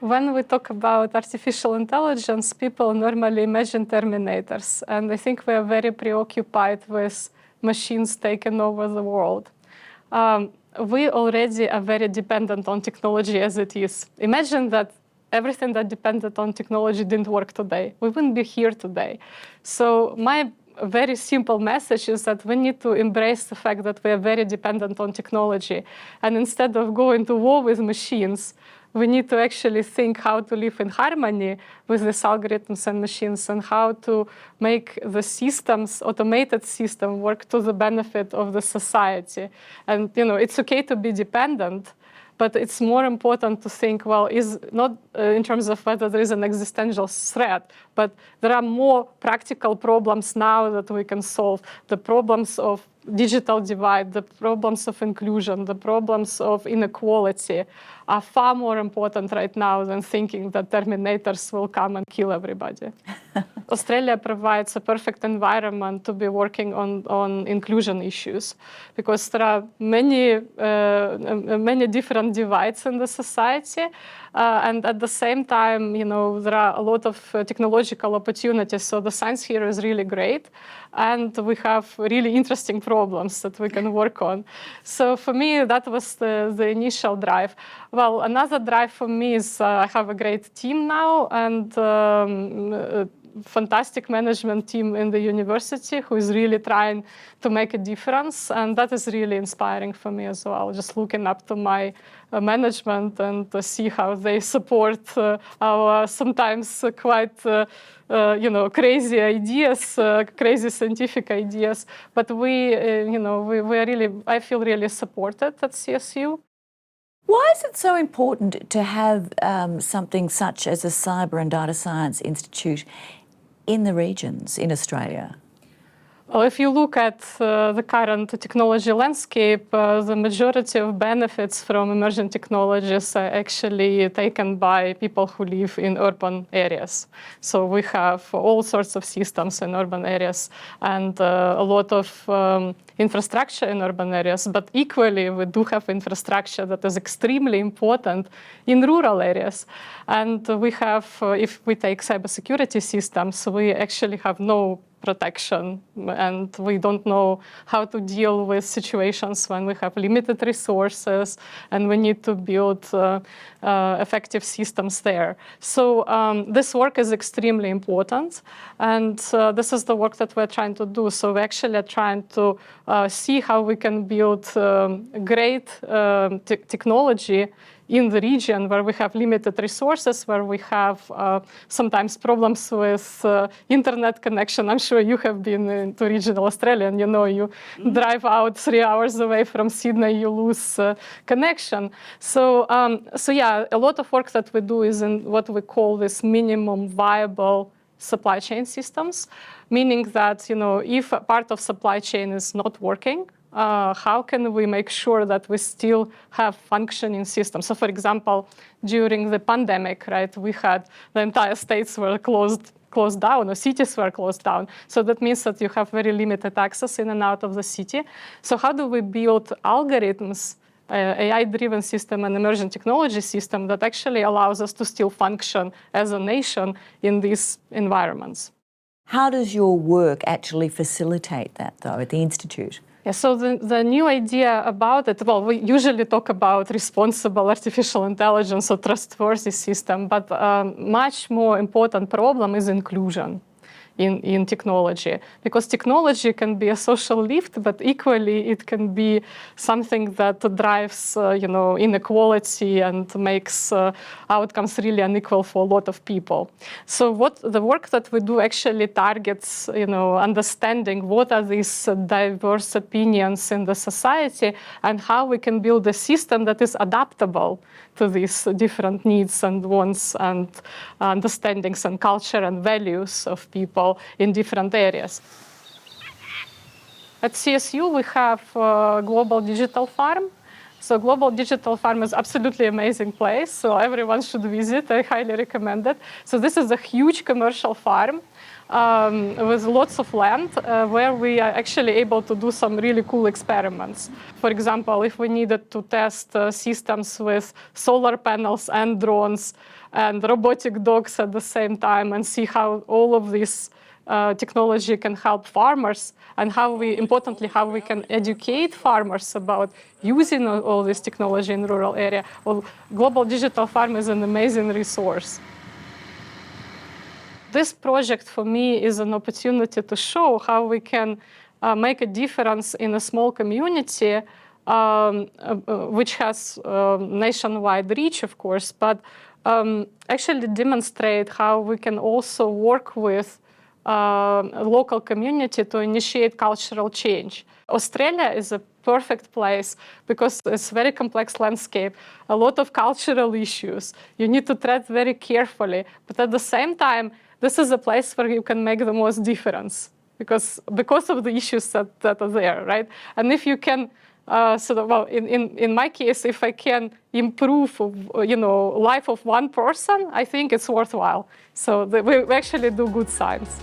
when we talk about artificial intelligence, people normally imagine Terminators. And I think we are very preoccupied with machines taking over the world. We already are very dependent on technology as it is. Imagine that everything that depended on technology didn't work today. We wouldn't be here today. So my very simple message is that we need to embrace the fact that we are very dependent on technology. And instead of going to war with machines, we need to actually think how to live in harmony with these algorithms and machines and how to make the systems, automated system, work to the benefit of the society. And it's okay to be dependent, but it's more important to think, well, is not in terms of whether there is an existential threat, but there are more practical problems now that we can solve. The problems of digital divide, the problems of inclusion, the problems of inequality are far more important right now than thinking that Terminators will come and kill everybody. Australia provides a perfect environment to be working on inclusion issues because there are many different divides in the society. And at the same time, there are a lot of technological opportunities. So the science here is really great. And we have really interesting problems that we can work on. So for me, that was the initial drive. Well, another drive for me is I have a great team now and fantastic management team in the university who is really trying to make a difference. And that is really inspiring for me as well, just looking up to my management and to see how they support our sometimes quite crazy ideas, crazy scientific ideas. But we are really, I feel really supported at CSU. Why is it so important to have something such as a Cyber and Data Science Institute in the regions in Australia? Well, if you look at the current technology landscape, the majority of benefits from emerging technologies are actually taken by people who live in urban areas. So we have all sorts of systems in urban areas and a lot of infrastructure in urban areas, but equally we do have infrastructure that is extremely important in rural areas. And we have, if we take cybersecurity systems, we actually have no protection, and we don't know how to deal with situations when we have limited resources and we need to build effective systems there. So this work is extremely important, and this is the work that we're trying to do. So we actually are trying to see how we can build great technology in the region where we have limited resources, where we have sometimes problems with internet connection. I'm sure you have been to regional Australia and you drive out 3 hours away from Sydney, you lose connection. So yeah, a lot of work that we do is in what we call this minimum viable supply chain systems, meaning that if a part of supply chain is not working, how can we make sure that we still have functioning systems? So, for example, during the pandemic, right, we had the entire states were closed down, or cities were closed down. So that means that you have very limited access in and out of the city. So how do we build algorithms, AI-driven system and emerging technology system that actually allows us to still function as a nation in these environments? How does your work actually facilitate that, though, at the Institute? Yeah, so the new idea about it, well, we usually talk about responsible artificial intelligence or trustworthy system, but much more important problem is inclusion in technology. Because technology can be a social lift, but equally it can be something that drives inequality and makes outcomes really unequal for a lot of people. So the work that we do actually targets understanding what are these diverse opinions in the society and how we can build a system that is adaptable to these different needs and wants and understandings and culture and values of people in different areas. At CSU, we have a Global Digital Farm. So Global Digital Farm is absolutely amazing place, so everyone should visit. I highly recommend it. So this is a huge commercial farm with lots of land where we are actually able to do some really cool experiments. For example, if we needed to test systems with solar panels and drones and robotic dogs at the same time and see how all of this technology can help farmers and importantly, how we can educate farmers about using all this technology in rural area. Well, Global Digital Farm is an amazing resource. This project for me is an opportunity to show how we can make a difference in a small community which has nationwide reach, of course, but actually demonstrate how we can also work with local community to initiate cultural change. Australia is a perfect place because it's a very complex landscape, a lot of cultural issues. You need to tread very carefully, but at the same time, this is a place where you can make the most difference because of the issues that are there, right? And if you can in my case, if I can improve, life of one person, I think it's worthwhile. So we actually do good science.